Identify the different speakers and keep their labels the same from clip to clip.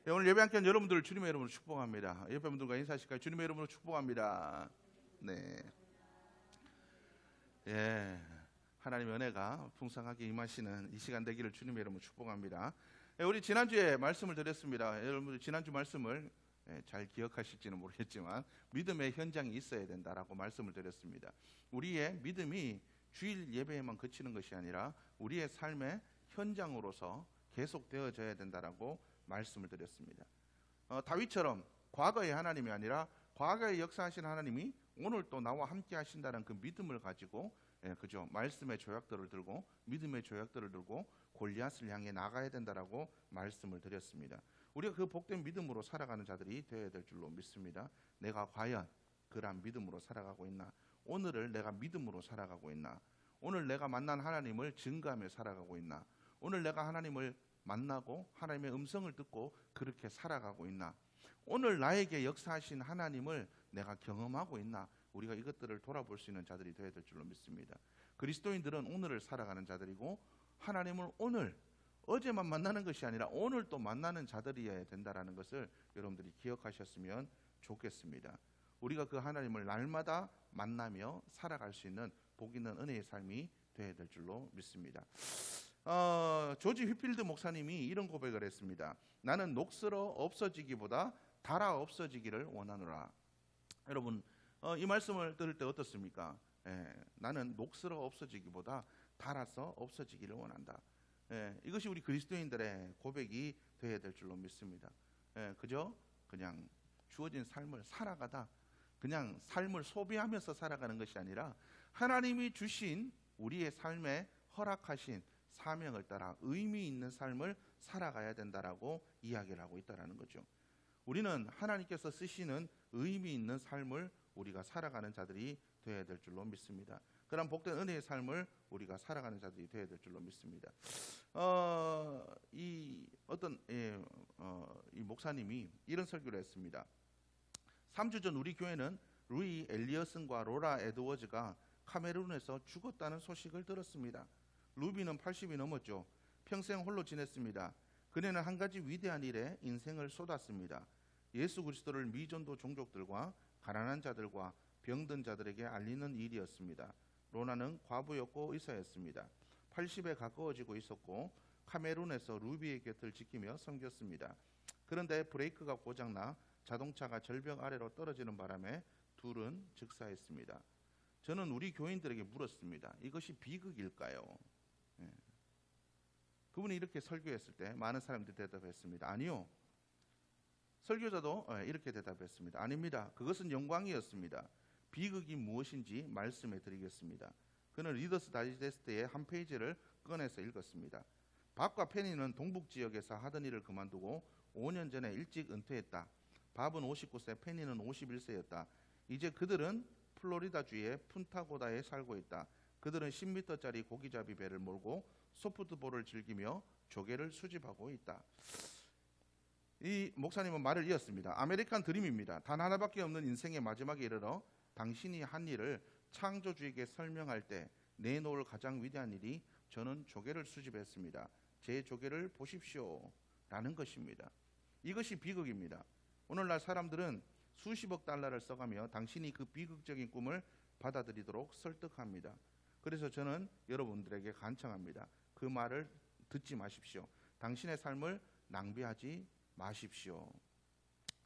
Speaker 1: 오늘 예배 함께한 여러분들 주님의 이름으로 축복합니다. 옆에 분들과 인사하실까요? 주님의 이름으로 축복합니다. 네. 예. 하나님의 은혜가 풍성하게 임하시는 이 시간 되기를 주님의 이름으로 축복합니다. 우리 지난주에 말씀을 드렸습니다. 여러분들 지난주 말씀을 잘 기억하실지는 모르겠지만 믿음의 현장이 있어야 된다라고 말씀을 드렸습니다. 우리의 믿음이 주일 예배에만 그치는 것이 아니라 우리의 삶의 현장으로서 계속 되어져야 된다라고 말씀을 드렸습니다. 다윗처럼 과거의 하나님이 아니라 과거에 역사하신 하나님이 오늘 또 나와 함께 하신다는 그 믿음을 가지고 그죠? 말씀의 조약들을 들고 믿음의 조약들을 들고 골리앗을 향해 나가야 된다라고 말씀을 드렸습니다. 우리가 그 복된 믿음으로 살아가는 자들이 되어야 될 줄로 믿습니다. 내가 과연 그러한 믿음으로 살아가고 있나? 오늘을 내가 믿음으로 살아가고 있나? 오늘 내가 만난 하나님을 증거하며 살아가고 있나? 오늘 내가 하나님을 만나고 하나님의 음성을 듣고 그렇게 살아가고 있나? 오늘 나에게 역사하신 하나님을 내가 경험하고 있나? 우리가 이것들을 돌아볼 수 있는 자들이 되어야 될 줄로 믿습니다. 그리스도인들은 오늘을 살아가는 자들이고 하나님을 오늘 어제만 만나는 것이 아니라 오늘 또 만나는 자들이어야 된다라는 것을 여러분들이 기억하셨으면 좋겠습니다. 우리가 그 하나님을 날마다 만나며 살아갈 수 있는 복 있는 은혜의 삶이 되어야 될 줄로 믿습니다. 조지 휘필드 목사님이 이런 고백을 했습니다. 나는 녹슬어 없어지기보다 닳아 없어지기를 원하노라. 여러분 이 말씀을 들을 때 어떻습니까? 나는 녹슬어 없어지기보다 닳아서 없어지기를 원한다. 이것이 우리 그리스도인들의 고백이 되어야 될 줄로 믿습니다. 그저 그냥 주어진 삶을 살아가다 그냥 삶을 소비하면서 살아가는 것이 아니라 하나님이 주신 우리의 삶에 허락하신 사명을 따라 의미 있는 삶을 살아가야 된다라고 이야기를 하고 있다는 거죠. 우리는 하나님께서 쓰시는 의미 있는 삶을 우리가 살아가는 자들이 되어야 될 줄로 믿습니다. 그런 복된 은혜의 삶을 우리가 살아가는 자들이 되어야 될 줄로 믿습니다. 이 목사님이 이런 설교를 했습니다. 3주 전 우리 교회는 루이 엘리어슨과 로라 에드워즈가 카메룬에서 죽었다는 소식을 들었습니다. 루비는 80이 넘었죠. 평생 홀로 지냈습니다. 그녀는 한 가지 위대한 일에 인생을 쏟았습니다. 예수 그리스도를 미전도 종족들과 가난한 자들과 병든 자들에게 알리는 일이었습니다. 로나는 과부였고 의사였습니다. 80에 가까워지고 있었고 카메룬에서 루비의 곁을 지키며 섬겼습니다. 그런데 브레이크가 고장나 자동차가 절벽 아래로 떨어지는 바람에 둘은 즉사했습니다. 저는 우리 교인들에게 물었습니다. 이것이 비극일까요? 그분이 이렇게 설교했을 때 많은 사람들이 대답했습니다. 아니요. 설교자도 이렇게 대답했습니다. 아닙니다. 그것은 영광이었습니다. 비극이 무엇인지 말씀해 드리겠습니다. 그는 리더스 다이제스트의 한 페이지를 꺼내서 읽었습니다. 밥과 페니는 동북 지역에서 하던 일을 그만두고 5년 전에 일찍 은퇴했다. 밥은 59세, 페니는 51세였다. 이제 그들은 플로리다주의 푼타고다에 살고 있다. 그들은 10m짜리 고기잡이 배를 몰고 소프트볼을 즐기며 조개를 수집하고 있다. 이 목사님은 말을 이었습니다. 아메리칸 드림입니다. 단 하나밖에 없는 인생의 마지막에 이르러 당신이 한 일을 창조주에게 설명할 때 내놓을 가장 위대한 일이 저는 조개를 수집했습니다. 제 조개를 보십시오 라는 것입니다. 이것이 비극입니다. 오늘날 사람들은 수십억 달러를 써가며 당신이 그 비극적인 꿈을 받아들이도록 설득합니다. 그래서 저는 여러분들에게 간청합니다. 그 말을 듣지 마십시오. 당신의 삶을 낭비하지 마십시오.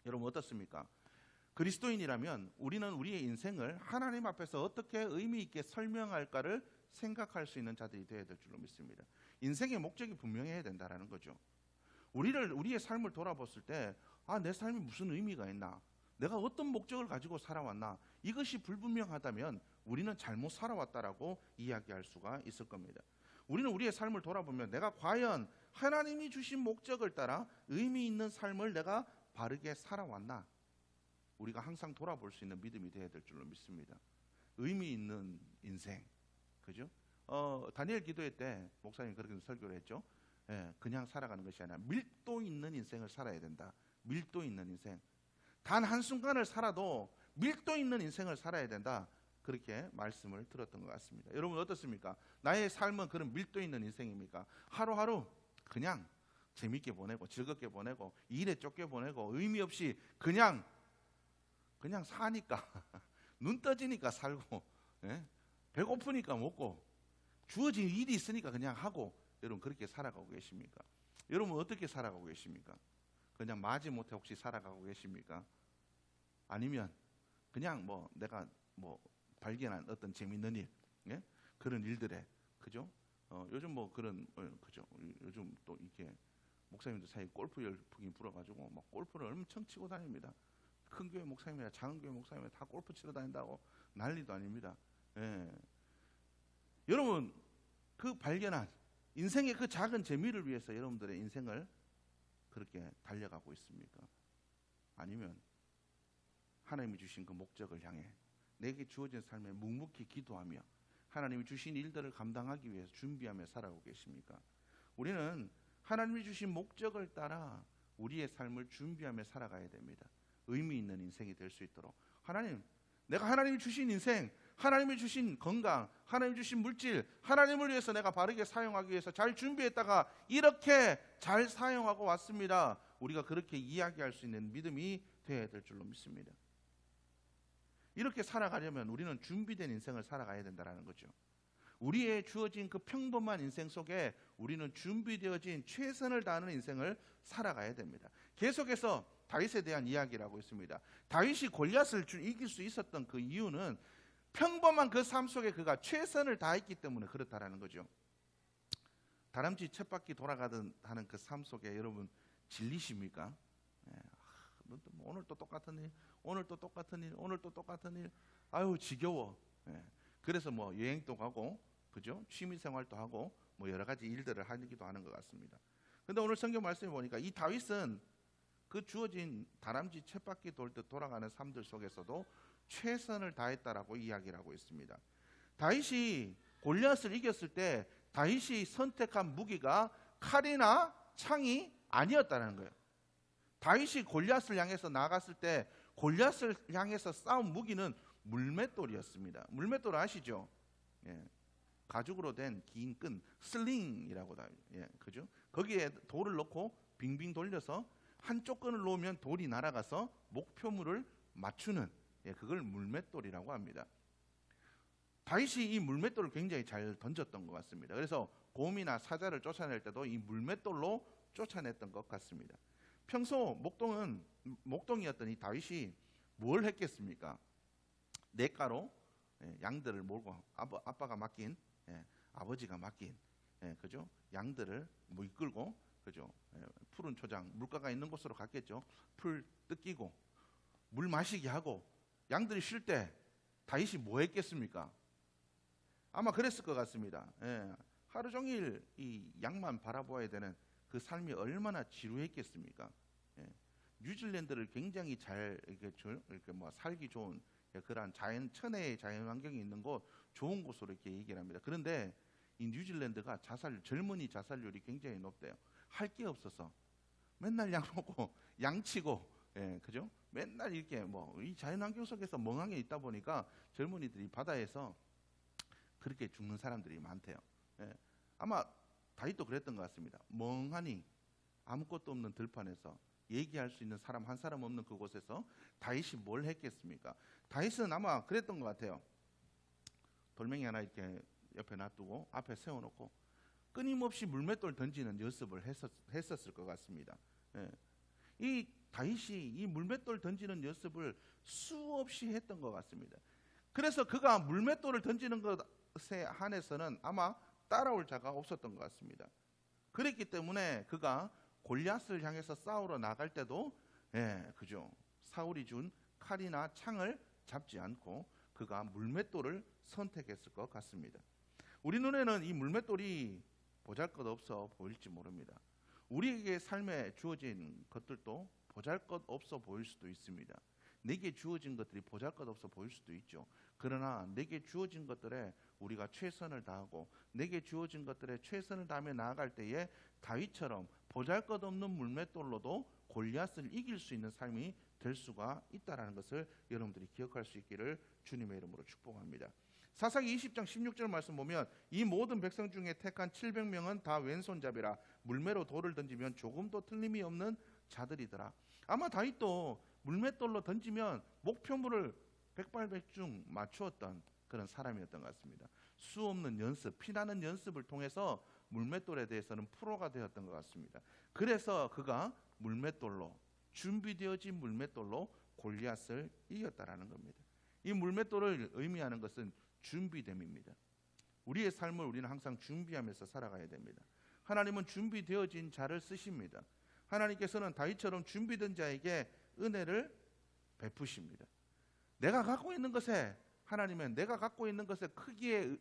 Speaker 1: 여러분 어떻습니까? 그리스도인이라면 우리는 우리의 인생을 하나님 앞에서 어떻게 의미 있게 설명할까를 생각할 수 있는 자들이 되어야 될 줄로 믿습니다. 인생의 목적이 분명해야 된다는 거죠. 우리의 삶을 돌아봤을 때 내 삶이 무슨 의미가 있나? 내가 어떤 목적을 가지고 살아왔나? 이것이 불분명하다면 우리는 잘못 살아왔다라고 이야기할 수가 있을 겁니다. 우리는 우리의 삶을 돌아보면 내가 과연 하나님이 주신 목적을 따라 의미 있는 삶을 내가 바르게 살아왔나? 우리가 항상 돌아볼 수 있는 믿음이 되어야 될 줄로 믿습니다. 의미 있는 인생, 그죠? 다니엘 기도회 때 목사님 그렇게 설교를 했죠. 그냥 살아가는 것이 아니라 밀도 있는 인생을 살아야 된다. 밀도 있는 인생. 단 한순간을 살아도 밀도 있는 인생을 살아야 된다. 그렇게 말씀을 들었던 것 같습니다. 여러분 어떻습니까? 나의 삶은 그런 밀도 있는 인생입니까? 하루하루 그냥 재밌게 보내고 즐겁게 보내고 일에 쫓겨 보내고 의미 없이 그냥 사니까 눈 떠지니까 살고, 예? 배고프니까 먹고 주어진 일이 있으니까 그냥 하고, 여러분 그렇게 살아가고 계십니까? 여러분 어떻게 살아가고 계십니까? 그냥 마지못해 혹시 살아가고 계십니까? 아니면 그냥 내가 발견한 어떤 재밌는 일, 예? 그런 일들에, 그죠? 요즘 그런, 그죠? 요즘 또 이렇게 목사님들 사이 골프 열풍이 불어가지고 막 골프를 엄청 치고 다닙니다. 큰 교회 목사님이나 작은 교회 목사님이나 다 골프 치러 다닌다고 난리도 아닙니다. 예. 여러분 그 발견한 인생의 그 작은 재미를 위해서 여러분들의 인생을 그렇게 달려가고 있습니까? 아니면 하나님이 주신 그 목적을 향해 내게 주어진 삶에 묵묵히 기도하며 하나님이 주신 일들을 감당하기 위해서 준비하며 살아가고 계십니까? 우리는 하나님이 주신 목적을 따라 우리의 삶을 준비하며 살아가야 됩니다. 의미 있는 인생이 될 수 있도록 내가 하나님이 주신 인생, 하나님이 주신 건강, 하나님이 주신 물질, 하나님을 위해서 내가 바르게 사용하기 위해서 잘 준비했다가 이렇게 잘 사용하고 왔습니다. 우리가 그렇게 이야기할 수 있는 믿음이 되어야 될 줄로 믿습니다. 이렇게 살아가려면 우리는 준비된 인생을 살아가야 된다는 거죠. 우리의 주어진 그 평범한 인생 속에 우리는 준비되어진 최선을 다하는 인생을 살아가야 됩니다. 계속해서 다윗에 대한 이야기라고 있습니다. 다윗이 골리앗을 이길 수 있었던 그 이유는 평범한 그 삶 속에 그가 최선을 다했기 때문에 그렇다라는 거죠. 다람쥐 쳇바퀴 돌아가던 하는 그 삶 속에 여러분 질리십니까? 오늘 또 똑같은 일, 오늘 또 똑같은 일, 오늘 또 똑같은 일. 아유 지겨워. 그래서 여행도 가고, 그죠? 취미 생활도 하고 여러 가지 일들을 하기도 하는 것 같습니다. 그런데 오늘 성경 말씀에 보니까 이 다윗은 그 주어진 다람쥐 쳇바퀴 돌듯 돌아가는 삶들 속에서도 최선을 다했다라고 이야기를 하고 있습니다. 다윗이 골리앗을 이겼을 때 다윗이 선택한 무기가 칼이나 창이 아니었다는 거예요. 다윗이 골리앗을 향해서 나갔을 때 골리앗을 향해서 싸운 무기는 물맷돌이었습니다. 물맷돌 아시죠? 예. 가죽으로 된 긴 끈, 슬링이라고 다, 그죠? 거기에 돌을 넣고 빙빙 돌려서 한쪽 끈을 놓으면 돌이 날아가서 목표물을 맞추는, 그걸 물맷돌이라고 합니다. 다윗이 이 물맷돌을 굉장히 잘 던졌던 것 같습니다. 그래서 곰이나 사자를 쫓아낼 때도 이 물맷돌로 쫓아냈던 것 같습니다. 평소 목동이었던 이 다윗이 뭘 했겠습니까? 냇가로 양들을 몰고 아빠가 맡긴, 아버지가 맡긴, 그죠? 양들을 이끌고, 그죠? 푸른 초장, 물가가 있는 곳으로 갔겠죠. 풀 뜯기고 물 마시게 하고, 양들이 쉴 때 다윗이 뭐 했겠습니까? 아마 그랬을 것 같습니다. 하루 종일 이 양만 바라보아야 되는 그 삶이 얼마나 지루했겠습니까? 뉴질랜드를 굉장히 잘 이렇게 살기 좋은 그러한 천혜의 자연 환경이 있는 곳, 좋은 곳으로 이렇게 얘기를 합니다. 그런데 이 뉴질랜드가 젊은이 자살률이 굉장히 높대요. 할 게 없어서 맨날 양 먹고 양치고, 그죠? 맨날 이렇게 이 자연 환경 속에서 멍하게 있다 보니까 젊은이들이 바다에서 그렇게 죽는 사람들이 많대요. 아마 다윗도 그랬던 것 같습니다. 멍하니 아무것도 없는 들판에서 얘기할 수 있는 사람 한 사람 없는 그곳에서 다윗이 뭘 했겠습니까? 다윗은 아마 그랬던 것 같아요. 돌멩이 하나 이렇게 옆에 놔두고 앞에 세워놓고 끊임없이 물맷돌 던지는 연습을 했었을 것 같습니다. 이 다윗이 이 물맷돌 던지는 연습을 수없이 했던 것 같습니다. 그래서 그가 물맷돌을 던지는 것에 한해서는 아마 따라올 자가 없었던 것 같습니다. 그랬기 때문에 그가 골리앗을 향해서 싸우러 나갈 때도, 그죠? 사울이 준 칼이나 창을 잡지 않고 그가 물맷돌을 선택했을 것 같습니다. 우리 눈에는 이 물맷돌이 보잘것없어 보일지 모릅니다. 우리에게 삶에 주어진 것들도 보잘것없어 보일 수도 있습니다. 내게 주어진 것들이 보잘것없어 보일 수도 있죠. 그러나 내게 주어진 것들에 우리가 최선을 다하고 내게 주어진 것들에 최선을 다하며 나아갈 때에 다윗처럼 보잘것없는 물맷돌로도 골리앗을 이길 수 있는 삶이 될 수가 있다는 것을 여러분들이 기억할 수 있기를 주님의 이름으로 축복합니다. 사사기 20장 16절 말씀 보면 이 모든 백성 중에 택한 700명은 다 왼손잡이라 물매로 돌을 던지면 조금도 틀림이 없는 자들이더라. 아마 다윗도 물맷돌로 던지면 목표물을 백발백중 맞추었던 그런 사람이었던 것 같습니다. 수없는 연습, 피나는 연습을 통해서 물맷돌에 대해서는 프로가 되었던 것 같습니다. 그래서 그가 물맷돌로, 준비되어진 물맷돌로 골리앗을 이겼다라는 겁니다. 이 물맷돌을 의미하는 것은 준비됨입니다. 우리의 삶을 우리는 항상 준비하면서 살아가야 됩니다. 하나님은 준비되어진 자를 쓰십니다. 하나님께서는 다윗처럼 준비된 자에게 은혜를 베푸십니다. 내가 갖고 있는 것에, 하나님은 내가 갖고 있는 것에 크기에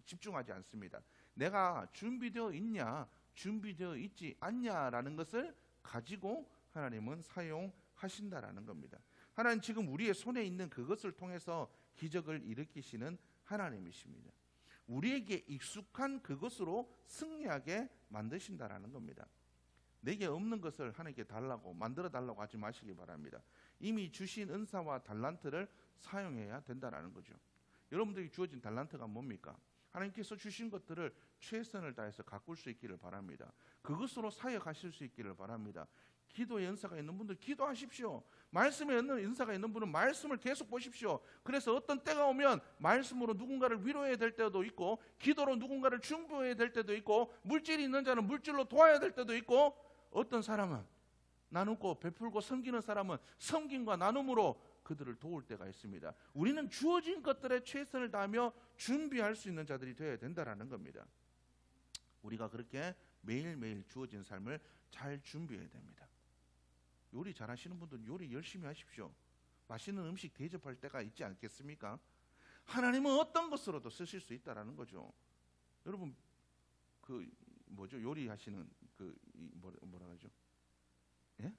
Speaker 1: 집중하지 않습니다. 내가 준비되어 있냐, 준비되어 있지 않냐라는 것을 가지고 하나님은 사용하신다라는 겁니다. 하나님 지금 우리의 손에 있는 그것을 통해서 기적을 일으키시는 하나님이십니다. 우리에게 익숙한 그것으로 승리하게 만드신다라는 겁니다. 내게 없는 것을 하나님께 달라고, 만들어 달라고 하지 마시기 바랍니다. 이미 주신 은사와 달란트를 사용해야 된다라는 거죠. 여러분들이 주어진 달란트가 뭡니까? 하나님께서 주신 것들을 최선을 다해서 가꿀 수 있기를 바랍니다. 그것으로 사역하실 수 있기를 바랍니다. 기도의 연사가 있는 분들 기도하십시오. 말씀의 연사가 있는 분은 말씀을 계속 보십시오. 그래서 어떤 때가 오면 말씀으로 누군가를 위로해야 될 때도 있고, 기도로 누군가를 중보해야 될 때도 있고, 물질이 있는 자는 물질로 도와야 될 때도 있고, 어떤 사람은 나누고 베풀고 섬기는 사람은 섬김과 나눔으로 그들을 도울 때가 있습니다. 우리는 주어진 것들에 최선을 다하며 준비할 수 있는 자들이 되어야 된다라는 겁니다. 우리가 그렇게 매일매일 주어진 삶을 잘 준비해야 됩니다. 요리 잘하시는 분들은 요리 열심히 하십시오. 맛있는 음식 대접할 때가 있지 않겠습니까? 하나님은 어떤 것으로도 쓰실 수 있다라는 거죠. 여러분 요리하시는 뭐라 하죠? 예?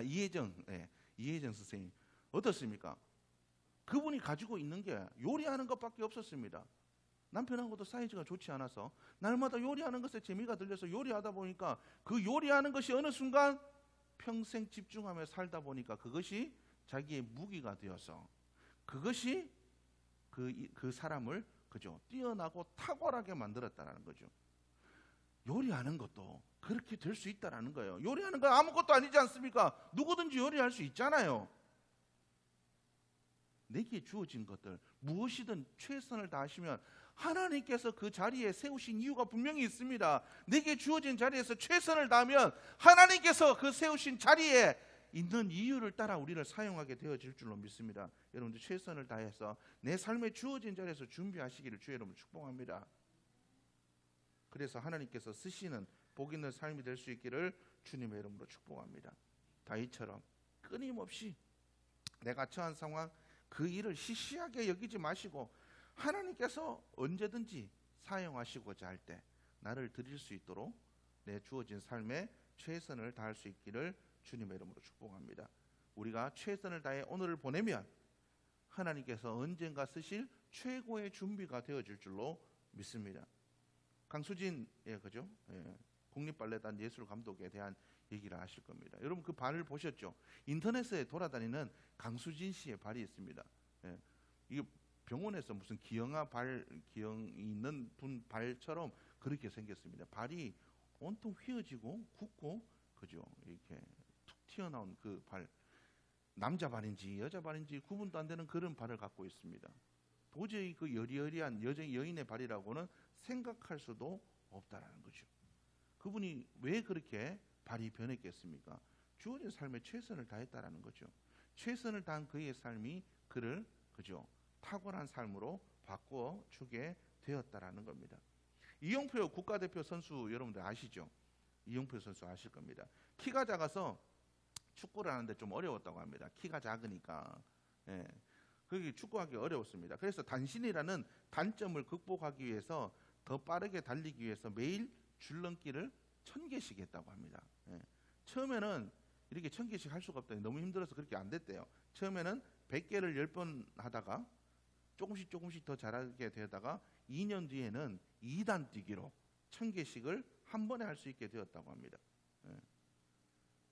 Speaker 1: 이혜정 선생님 어떻습니까? 그분이 가지고 있는 게 요리하는 것밖에 없었습니다. 남편하고도 사이즈가 좋지 않아서 날마다 요리하는 것에 재미가 들려서 요리하다 보니까 그 요리하는 것이 어느 순간 평생 집중하며 살다 보니까 그것이 자기의 무기가 되어서 그것이 그 사람을 뛰어나고 탁월하게 만들었다는 거죠. 요리하는 것도 그렇게 될 수 있다는 거예요. 요리하는 건 아무것도 아니지 않습니까? 누구든지 요리할 수 있잖아요. 내게 주어진 것들 무엇이든 최선을 다하시면 하나님께서 그 자리에 세우신 이유가 분명히 있습니다. 내게 주어진 자리에서 최선을 다하면 하나님께서 그 세우신 자리에 있는 이유를 따라 우리를 사용하게 되어질 줄로 믿습니다. 여러분들 최선을 다해서 내 삶에 주어진 자리에서 준비하시기를 주의 이름으로 축복합니다. 그래서 하나님께서 쓰시는 복 있는 삶이 될 수 있기를 주님의 이름으로 축복합니다. 다윗처럼 끊임없이 내가 처한 상황 그 일을 시시하게 여기지 마시고 하나님께서 언제든지 사용하시고자 할 때 나를 드릴 수 있도록 내 주어진 삶에 최선을 다할 수 있기를 주님의 이름으로 축복합니다. 우리가 최선을 다해 오늘을 보내면 하나님께서 언젠가 쓰실 최고의 준비가 되어질 줄로 믿습니다. 강수진 국립발레단 예술감독에 대한 얘기를 하실 겁니다. 여러분 그 발을 보셨죠? 인터넷에 돌아다니는 강수진 씨의 발이 있습니다. 이게 병원에서 무슨 기형이 있는 분 발처럼 그렇게 생겼습니다. 발이 온통 휘어지고 굳고 이렇게 툭 튀어나온 그 발, 남자 발인지 여자 발인지 구분도 안 되는 그런 발을 갖고 있습니다. 도저히 그 여리여리한 여인의 발이라고는 생각할 수도 없다라는 거죠. 그분이 왜 그렇게 발이 변했겠습니까? 주어진 삶에 최선을 다했다라는 거죠. 최선을 다한 그의 삶이 그를 탁월한 삶으로 바꿔주게 되었다라는 겁니다. 이용표 국가대표 선수 여러분들 아시죠? 이용표 선수 아실 겁니다. 키가 작아서 축구를 하는데 좀 어려웠다고 합니다. 키가 작으니까. 그게 축구하기 어려웠습니다. 그래서 단신이라는 단점을 극복하기 위해서 더 빠르게 달리기 위해서 매일 줄넘기를 1000개씩 했다고 합니다. 처음에는 이렇게 1000개씩 할 수가 없다니 너무 힘들어서 그렇게 안 됐대요. 처음에는 100개를 10번 하다가 조금씩 더 잘하게 되다가 2년 뒤에는 2단 뛰기로 1000개씩을 한 번에 할 수 있게 되었다고 합니다.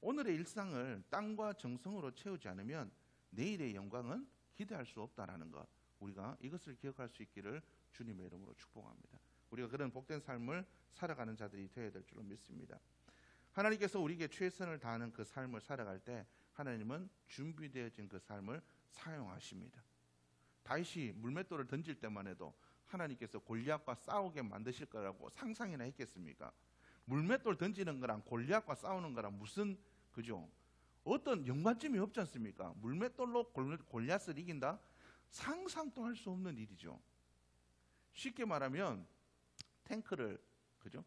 Speaker 1: 오늘의 일상을 땀과 정성으로 채우지 않으면 내일의 영광은 기대할 수 없다라는 것 우리가 이것을 기억할 수 있기를 주님의 이름으로 축복합니다. 우리가 그런 복된 삶을 살아가는 자들이 되어야 될 줄로 믿습니다. 하나님께서 우리에게 최선을 다하는 그 삶을 살아갈 때 하나님은 준비되어진 그 삶을 사용하십니다. 다윗이 물맷돌을 던질 때만 해도 하나님께서 골리앗과 싸우게 만드실 거라고 상상이나 했겠습니까? 물맷돌 던지는 거랑 골리앗과 싸우는 거랑 무슨 그죠? 어떤 연관점이 없지 않습니까? 물맷돌로 골리앗을 이긴다? 상상도 할 수 없는 일이죠. 쉽게 말하면 탱크를 그죠?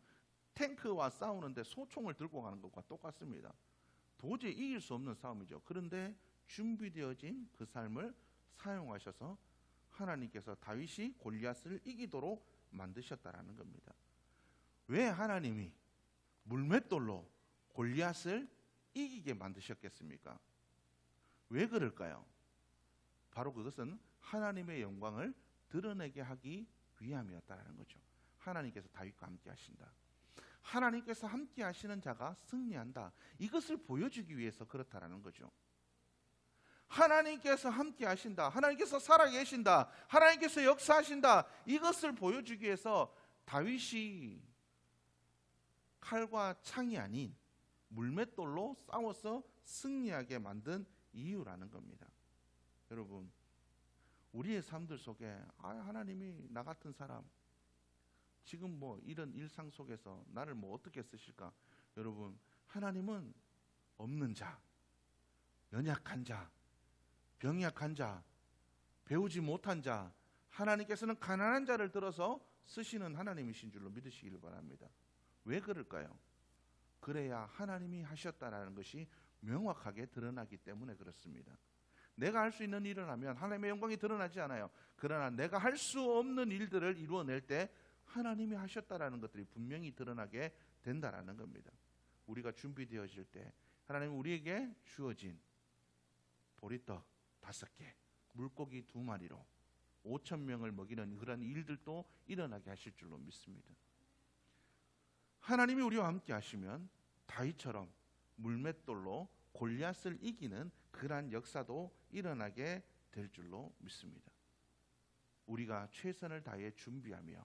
Speaker 1: 탱크와 싸우는데 소총을 들고 가는 것과 똑같습니다. 도저히 이길 수 없는 싸움이죠. 그런데 준비되어진 그 삶을 사용하셔서 하나님께서 다윗이 골리앗을 이기도록 만드셨다라는 겁니다. 왜 하나님이 물맷돌로 골리앗을 이기게 만드셨겠습니까? 왜 그럴까요? 바로 그것은 하나님의 영광을 드러내게 하기 위함이었다라는 거죠. 하나님께서 다윗과 함께 하신다. 하나님께서 함께 하시는 자가 승리한다. 이것을 보여주기 위해서 그렇다라는 거죠. 하나님께서 함께 하신다. 하나님께서 살아계신다. 하나님께서 역사하신다. 이것을 보여주기 위해서 다윗이 칼과 창이 아닌 물맷돌로 싸워서 승리하게 만든 이유라는 겁니다. 여러분, 우리의 삶들 속에 하나님이 나 같은 사람 지금 이런 일상 속에서 나를 어떻게 쓰실까? 여러분, 하나님은 없는 자, 연약한 자, 병약한 자, 배우지 못한 자, 하나님께서는 가난한 자를 들어서 쓰시는 하나님이신 줄로 믿으시길 바랍니다. 왜 그럴까요? 그래야 하나님이 하셨다라는 것이 명확하게 드러나기 때문에 그렇습니다. 내가 할 수 있는 일을 하면 하나님의 영광이 드러나지 않아요. 그러나 내가 할 수 없는 일들을 이루어낼 때 하나님이 하셨다라는 것들이 분명히 드러나게 된다라는 겁니다. 우리가 준비되어질 때 하나님은 우리에게 주어진 보리떡 5개, 물고기 2마리로 5,000명을 먹이는 그런 일들도 일어나게 하실 줄로 믿습니다. 하나님이 우리와 함께 하시면 다윗처럼 물맷돌로 골리앗을 이기는 그러한 역사도 일어나게 될 줄로 믿습니다. 우리가 최선을 다해 준비하며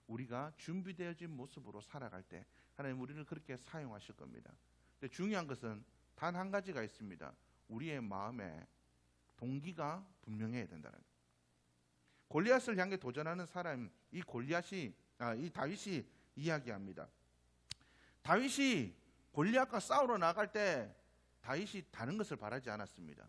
Speaker 1: 우리가 준비되어진 모습으로 살아갈 때 하나님 우리를 그렇게 사용하실 겁니다. 근데 중요한 것은 단 한 가지가 있습니다. 우리의 마음에 동기가 분명해야 된다는 거예요. 골리앗을 향해 도전하는 사람, 이 다윗이 이야기합니다. 다윗이 골리앗과 싸우러 나갈 때 다윗이 다른 것을 바라지 않았습니다.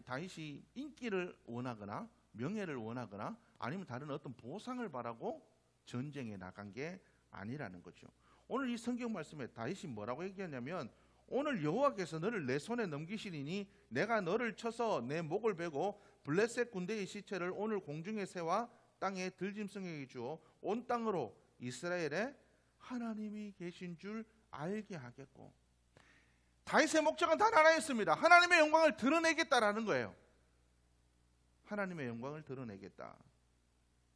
Speaker 1: 다윗이 인기를 원하거나 명예를 원하거나 아니면 다른 어떤 보상을 바라고 전쟁에 나간 게 아니라는 거죠. 오늘 이 성경 말씀에 다윗이 뭐라고 얘기하냐면 오늘 여호와께서 너를 내 손에 넘기시리니 내가 너를 쳐서 내 목을 베고 블레셋 군대의 시체를 오늘 공중의 새와 땅의 들짐승에게 주어 온 땅으로 이스라엘에 하나님이 계신 줄 알게 하겠고. 다윗의 목적은 단 하나였습니다. 하나님의 영광을 드러내겠다라는 거예요. 하나님의 영광을 드러내겠다.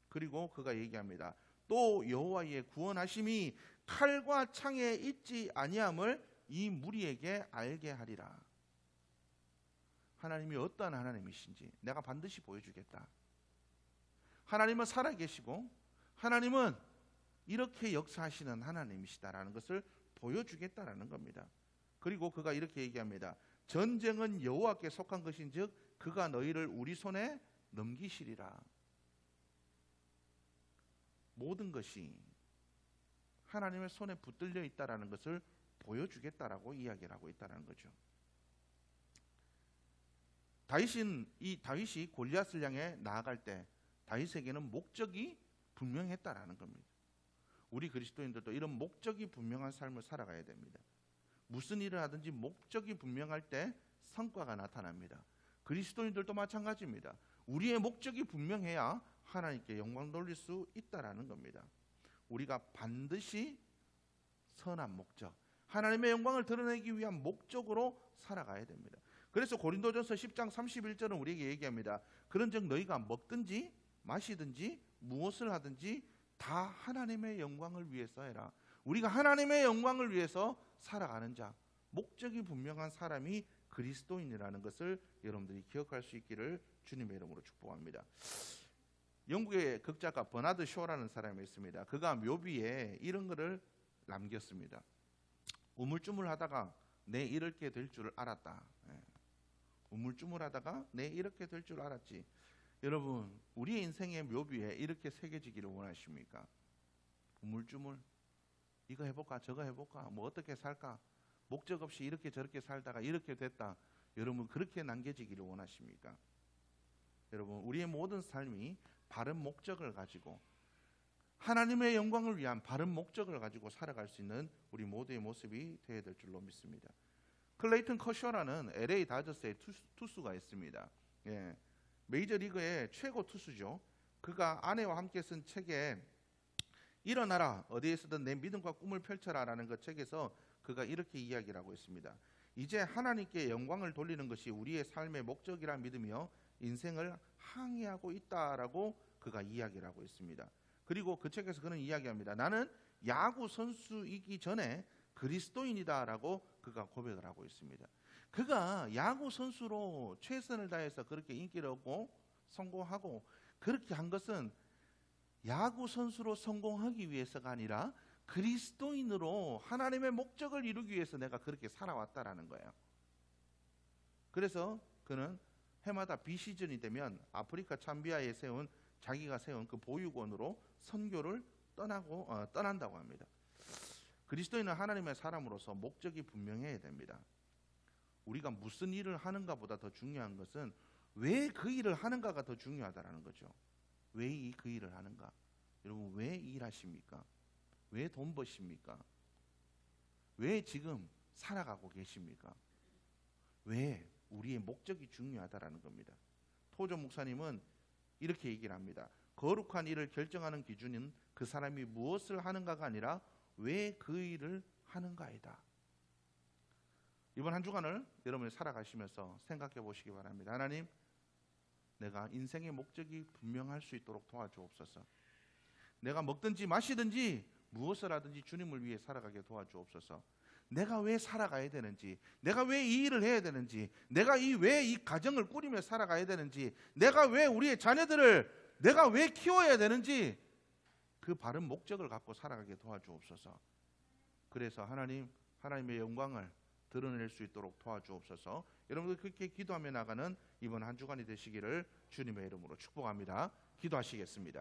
Speaker 1: 그리고 그가 얘기합니다. 또 여호와의 구원하심이 칼과 창에 있지 아니함을 이 무리에게 알게 하리라. 하나님이 어떠한 하나님이신지 내가 반드시 보여주겠다. 하나님은 살아계시고 하나님은 이렇게 역사하시는 하나님이시다라는 것을 보여주겠다라는 겁니다. 그리고 그가 이렇게 얘기합니다. 전쟁은 여호와께 속한 것인즉 그가 너희를 우리 손에 넘기시리라. 모든 것이 하나님의 손에 붙들려 있다라는 것을 보여주겠다라고 이야기를 하고 있다는 거죠. 다윗이 골리앗을 향해 나아갈 때 다윗에게는 목적이 분명했다라는 겁니다. 우리 그리스도인들도 이런 목적이 분명한 삶을 살아가야 됩니다. 무슨 일을 하든지 목적이 분명할 때 성과가 나타납니다. 그리스도인들도 마찬가지입니다. 우리의 목적이 분명해야 하나님께 영광 돌릴 수 있다라는 겁니다. 우리가 반드시 선한 목적, 하나님의 영광을 드러내기 위한 목적으로 살아가야 됩니다. 그래서 고린도전서 10장 31절은 우리에게 얘기합니다. 그런즉 너희가 먹든지 마시든지 무엇을 하든지 다 하나님의 영광을 위해서 해라. 우리가 하나님의 영광을 위해서 살아가는 자, 목적이 분명한 사람이 그리스도인이라는 것을 여러분들이 기억할 수 있기를 주님의 이름으로 축복합니다. 영국의 극작가 버나드 쇼라는 사람이 있습니다. 그가 묘비에 이런 것을 남겼습니다. 우물쭈물하다가 내 이렇게 될 줄 알았다. 우물쭈물하다가 내 이렇게 될 줄 알았지. 여러분, 우리의 인생의 묘비에 이렇게 새겨지기를 원하십니까? 우물쭈물, 이거 해볼까 저거 해볼까, 뭐 어떻게 살까, 목적 없이 이렇게 저렇게 살다가 이렇게 됐다. 여러분, 그렇게 남겨지기를 원하십니까? 여러분, 우리의 모든 삶이 바른 목적을 가지고 하나님의 영광을 위한 바른 목적을 가지고 살아갈 수 있는 우리 모두의 모습이 되어야 될 줄로 믿습니다. 클레이튼 커셔라는 LA 다저스의 투수가 있습니다. 메이저리그의 최고 투수죠. 그가 아내와 함께 쓴 책에 일어나라, 어디에서든 내 믿음과 꿈을 펼쳐라 라는 그 책에서 그가 이렇게 이야기를 하고 있습니다. 이제 하나님께 영광을 돌리는 것이 우리의 삶의 목적이라 믿으며 인생을 항해하고 있다라고 그가 이야기를 하고 있습니다. 그리고 그 책에서 그는 이야기합니다. 나는 야구 선수이기 전에 그리스도인이다라고 그가 고백을 하고 있습니다. 그가 야구 선수로 최선을 다해서 그렇게 인기를 얻고 성공하고 그렇게 한 것은 야구 선수로 성공하기 위해서가 아니라 그리스도인으로 하나님의 목적을 이루기 위해서 내가 그렇게 살아왔다라는 거예요. 그래서 그는 해마다 비시즌이 되면 아프리카 참비아에 자기가 세운 그 보육원으로 선교를 떠난다고 합니다. 그리스도인은 하나님의 사람으로서 목적이 분명해야 됩니다. 우리가 무슨 일을 하는가보다 더 중요한 것은 왜 그 일을 하는가가 더 중요하다라는 거죠. 왜 그 일을 하는가? 여러분, 왜 일하십니까? 왜 돈 버십니까? 왜 지금 살아가고 계십니까? 왜? 우리의 목적이 중요하다라는 겁니다. 토조 목사님은 이렇게 얘기를 합니다. 거룩한 일을 결정하는 기준은 그 사람이 무엇을 하는가가 아니라 왜 그 일을 하는가이다. 이번 한 주간을 여러분이 살아가시면서 생각해 보시기 바랍니다. 하나님, 내가 인생의 목적이 분명할 수 있도록 도와주옵소서. 내가 먹든지 마시든지 무엇을 하든지 주님을 위해 살아가게 도와주옵소서. 내가 왜 살아가야 되는지, 내가 왜 이 일을 해야 되는지, 내가 왜 이 가정을 꾸리며 살아가야 되는지, 내가 왜 우리의 자녀들을 내가 왜 키워야 되는지 그 바른 목적을 갖고 살아가게 도와주옵소서. 그래서 하나님의 영광을 드러낼 수 있도록 도와주옵소서. 여러분들 그렇게 기도하며 나가는 이번 한 주간이 되시기를 주님의 이름으로 축복합니다. 기도하시겠습니다.